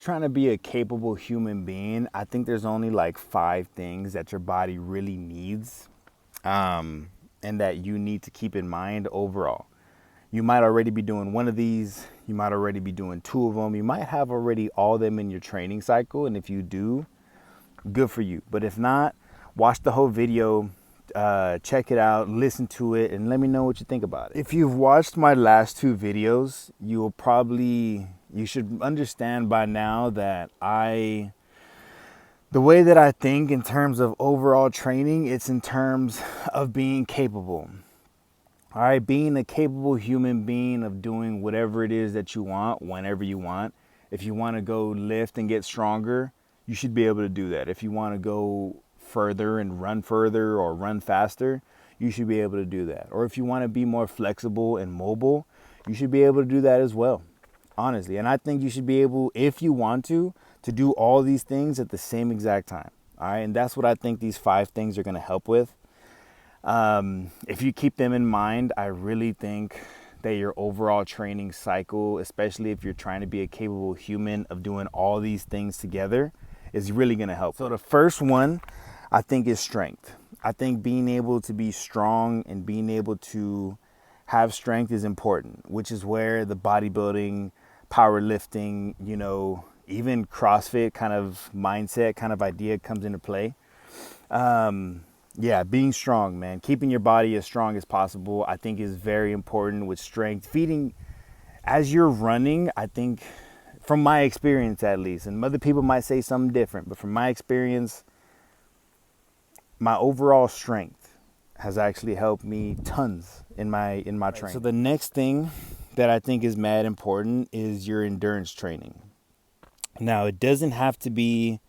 Trying to be a capable human being, I think there's only like 5 things that your body really needs, and that you need to keep in mind overall. You might already be doing one of these, you might already be doing 2 of them, you might have already all of them in your training cycle, and if you do, good for you. But if not, watch the whole video, check it out, listen to it, and let me know what you think about it. If you've watched my last 2 videos, you should understand by now that the way that I think in terms of overall training, it's in terms of being capable. All right, being a capable human being of doing whatever it is that you want, whenever you want. If you want to go lift and get stronger, you should be able to do that. If you want to go further and run further or run faster, you should be able to do that. Or if you want to be more flexible and mobile, you should be able to do that as well, honestly. And I think you should be able, if you want to do all these things at the same exact time. All right, and that's what I think these 5 things are going to help with. If you keep them in mind, I really think that your overall training cycle, especially if you're trying to be a capable human of doing all these things together, is really going to help. So the first one, I think, is strength. I think being able to be strong and being able to have strength is important, which is where the bodybuilding, powerlifting, even CrossFit kind of mindset, kind of idea comes into play. Yeah, being strong, man. Keeping your body as strong as possible, I think, is very important with strength. Feeding as you're running, I think, from my experience at least, and other people might say something different, but from my experience, my overall strength has actually helped me tons in my training. So the next thing that I think is mad important is your endurance training. Now, it doesn't have to be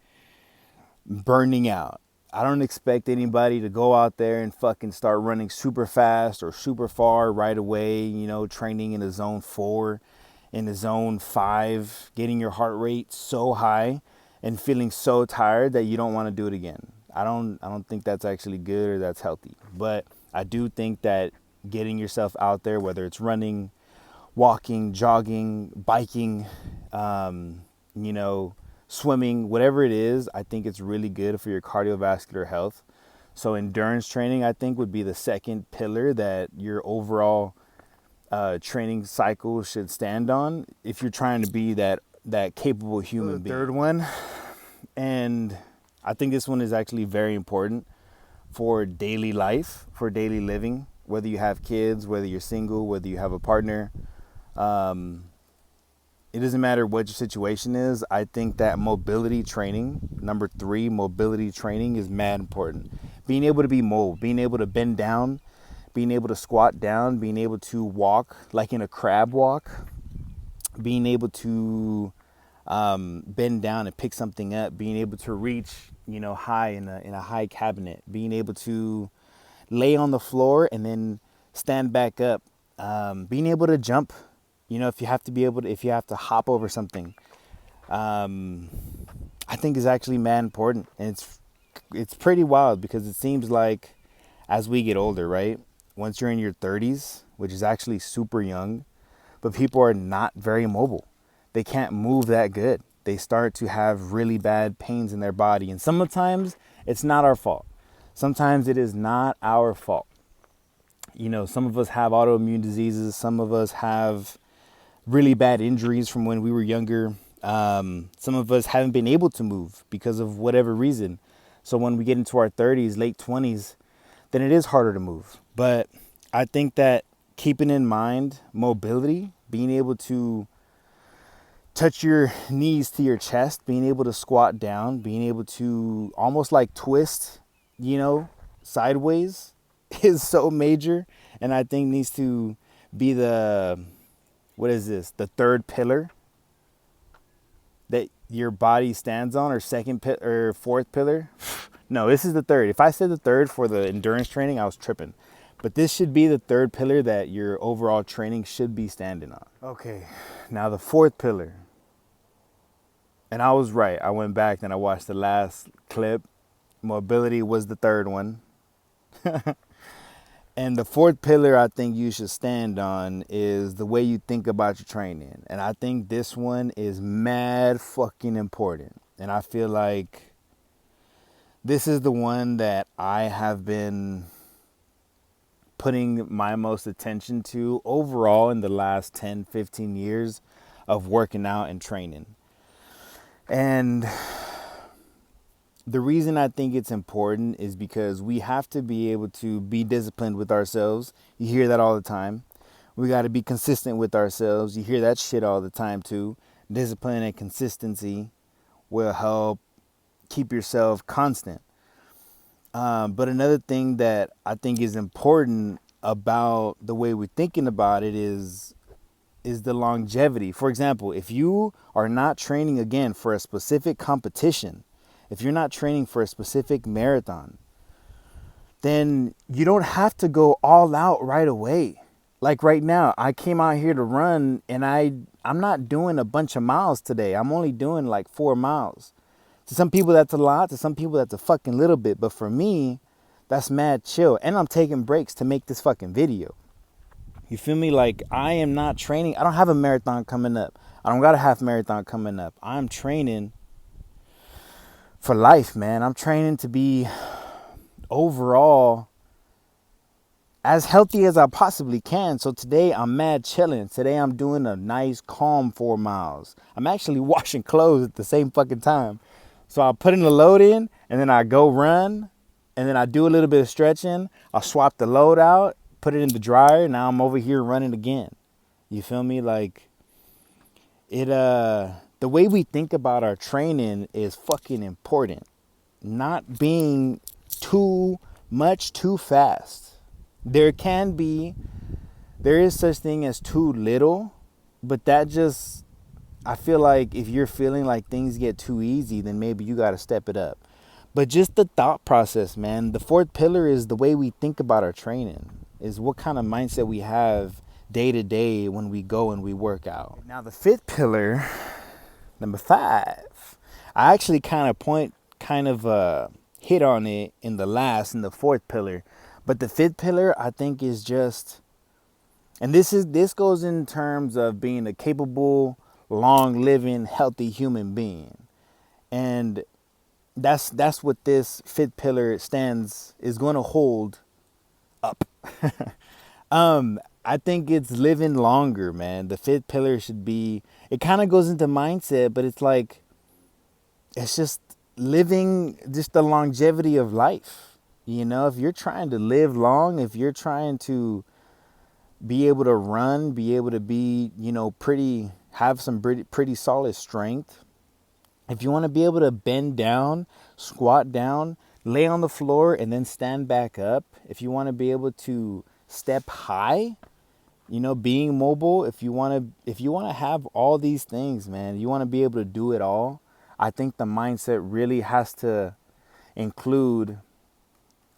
burning out. I don't expect anybody to go out there and fucking start running super fast or super far right away, training in a zone 4, in a zone 5, getting your heart rate so high and feeling so tired that you don't want to do it again. I don't think that's actually good or that's healthy. But I do think that getting yourself out there, whether it's running, walking, jogging, biking, swimming, whatever it is, I think it's really good for your cardiovascular health. So endurance training, I think, would be the second pillar that your overall training cycle should stand on if you're trying to be that capable human being. Third one, and I think this one is actually very important for daily life, for daily living, whether you have kids, whether you're single, whether you have a partner. It doesn't matter what your situation is. I think that mobility training, number 3, mobility training is mad important. Being able to be mobile, being able to bend down, being able to squat down, being able to walk like in a crab walk, being able to bend down and pick something up, being able to reach, high in a high cabinet, being able to lay on the floor and then stand back up, being able to jump. If you have to hop over something, I think is actually mad important. And it's pretty wild because it seems like as we get older, right? Once you're in your 30s, which is actually super young, but people are not very mobile. They can't move that good. They start to have really bad pains in their body. And sometimes it's not our fault. Sometimes it is not our fault. Some of us have autoimmune diseases. Some of us have really bad injuries from when we were younger. Some of us haven't been able to move because of whatever reason. So when we get into our 30s, late 20s, then it is harder to move. But I think that keeping in mind mobility, being able to touch your knees to your chest, being able to squat down, being able to almost like twist, sideways is so major. And I think needs to be the 3rd pillar that your body stands on, or 4th pillar. No, this is the 3rd. If I said the 3rd for the endurance training, I was tripping. But this should be the 3rd pillar that your overall training should be standing on. Okay, now the 4th pillar. And I was right. I went back and I watched the last clip. Mobility was the 3rd one. And the fourth pillar I think you should stand on is the way you think about your training. And I think this one is mad fucking important. And I feel like this is the one that I have been putting my most attention to overall in the last 10, 15 years of working out and training. And the reason I think it's important is because we have to be able to be disciplined with ourselves. You hear that all the time. We got to be consistent with ourselves. You hear that shit all the time too. Discipline and consistency will help keep yourself constant. But another thing that I think is important about the way we're thinking about it is the longevity. For example, if you are not training again for a specific competition, if you're not training for a specific marathon, then you don't have to go all out right away. Like right now, I came out here to run and I'm not doing a bunch of miles today. I'm only doing like 4 miles. To some people that's a lot, to some people that's a fucking little bit, but for me, that's mad chill. And I'm taking breaks to make this fucking video. You feel me? Like I am not training. I don't have a marathon coming up. I don't got a half marathon coming up. I'm training for life, man. I'm training to be overall as healthy as I possibly can. So today I'm mad chilling. Today I'm doing a nice calm 4 miles. I'm actually washing clothes at the same fucking time. So I'll put in the load in and then I go run and then I do a little bit of stretching. I'll swap the load out, put it in the dryer. Now I'm over here running again. You feel me? Like the way we think about our training is fucking important. Not being too much too fast. There is such thing as too little, but that just, I feel like if you're feeling like things get too easy, then maybe you got to step it up. But just the thought process, man. The fourth pillar is the way we think about our training, is what kind of mindset we have day to day when we go and we work out. Now the fifth pillar, number 5, I actually hit on it in the fourth pillar. But the fifth pillar, I think, is just, and this goes in terms of being a capable, long-living, healthy human being. And that's what this fifth pillar is going to hold up. I think it's living longer, man. The fifth pillar should be, it kind of goes into mindset, but it's like, it's just living just the longevity of life. You know, if you're trying to live long, if you're trying to be able to run, be able to be, have some pretty solid strength. If you want to be able to bend down, squat down, lay on the floor, and then stand back up. If you want to be able to step high, being mobile. If you want to have all these things, man, you want to be able to do it all. I think the mindset really has to include,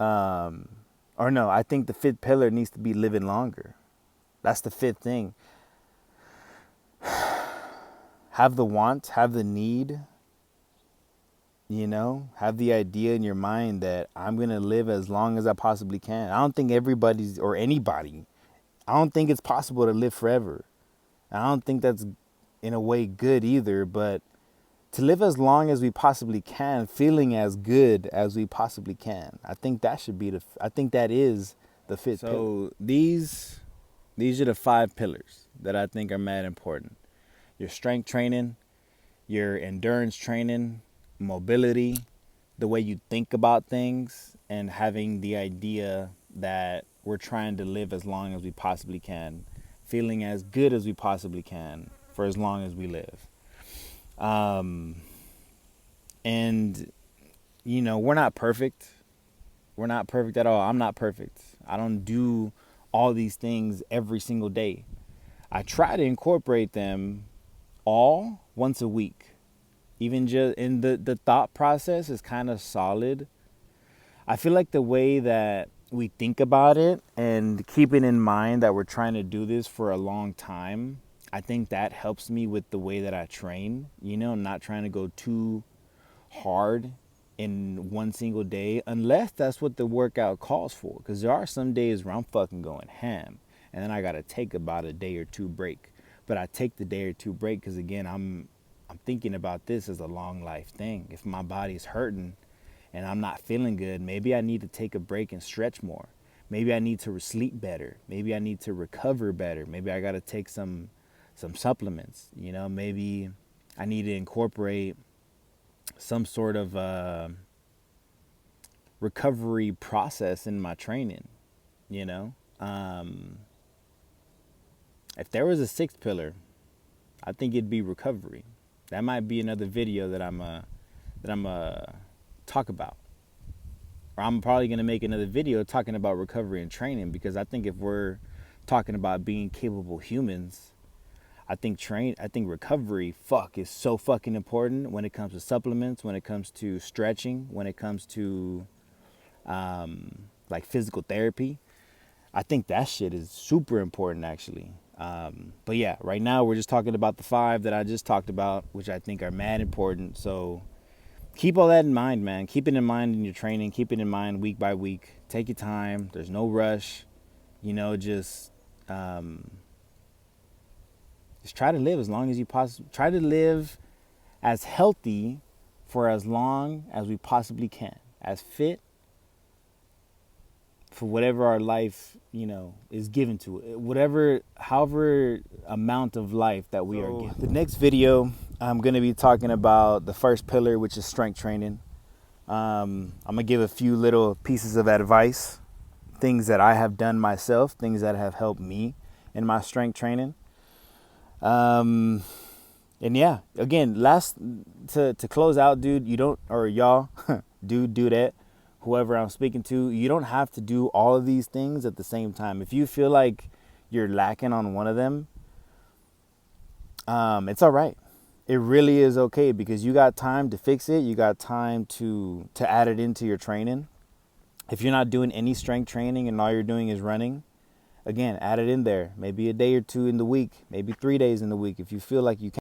I think the fifth pillar needs to be living longer. That's the fifth thing. Have the want, have the need, have the idea in your mind that I'm going to live as long as I possibly can. I don't think I don't think it's possible to live forever. I don't think that's in a way good either, but to live as long as we possibly can, feeling as good as we possibly can. I think that is the fifth pillar. So these are the 5 pillars that I think are mad important. Your strength training, your endurance training, mobility, the way you think about things, and having the idea that we're trying to live as long as we possibly can, feeling as good as we possibly can for as long as we live. And we're not perfect. We're not perfect at all. I'm not perfect. I don't do all these things every single day. I try to incorporate them all once a week. Even just in the thought process is kind of solid. I feel like the way that we think about it and keeping in mind that we're trying to do this for a long time, I think that helps me with the way that I train. I'm not trying to go too hard in one single day, unless that's what the workout calls for. Because there are some days where I'm fucking going ham, and then I gotta take about a day or two break. But I take the day or two break because again, I'm thinking about this as a long life thing. If my body's hurting and I'm not feeling good, maybe I need to take a break and stretch more. Maybe I need to sleep better. Maybe I need to recover better. Maybe I gotta take some supplements. You know, maybe I need to incorporate some sort of recovery process in my training. You know, if there was a sixth pillar, I think it'd be recovery. That might be another video that I'm talk about. Or I'm probably gonna make another video talking about recovery and training, because I think if we're talking about being capable humans, I think recovery is so fucking important when it comes to supplements, when it comes to stretching, when it comes to like physical therapy. I think that shit is super important actually. But yeah, right now we're just talking about the 5 that I just talked about, which I think are mad important. So keep all that in mind, man. Keep it in mind in your training. Keep it in mind week by week. Take your time. There's no rush. You know, just try to live as long as you possibly try to live as healthy for as long as we possibly can, as fit for whatever our life, you know, is given to it, however amount of life that we are given. The next video, I'm going to be talking about the first pillar, which is strength training. I'm going to give a few little pieces of advice, things that I have done myself, things that have helped me in my strength training. And yeah, again, to close out, dude, you don't, or y'all, do that. Whoever I'm speaking to, you don't have to do all of these things at the same time. If you feel like you're lacking on one of them, it's all right. It really is okay, because you got time to fix it. You got time to add it into your training. If you're not doing any strength training and all you're doing is running, again, add it in there. Maybe a day or two in the week, maybe 3 days in the week. If you feel like you can.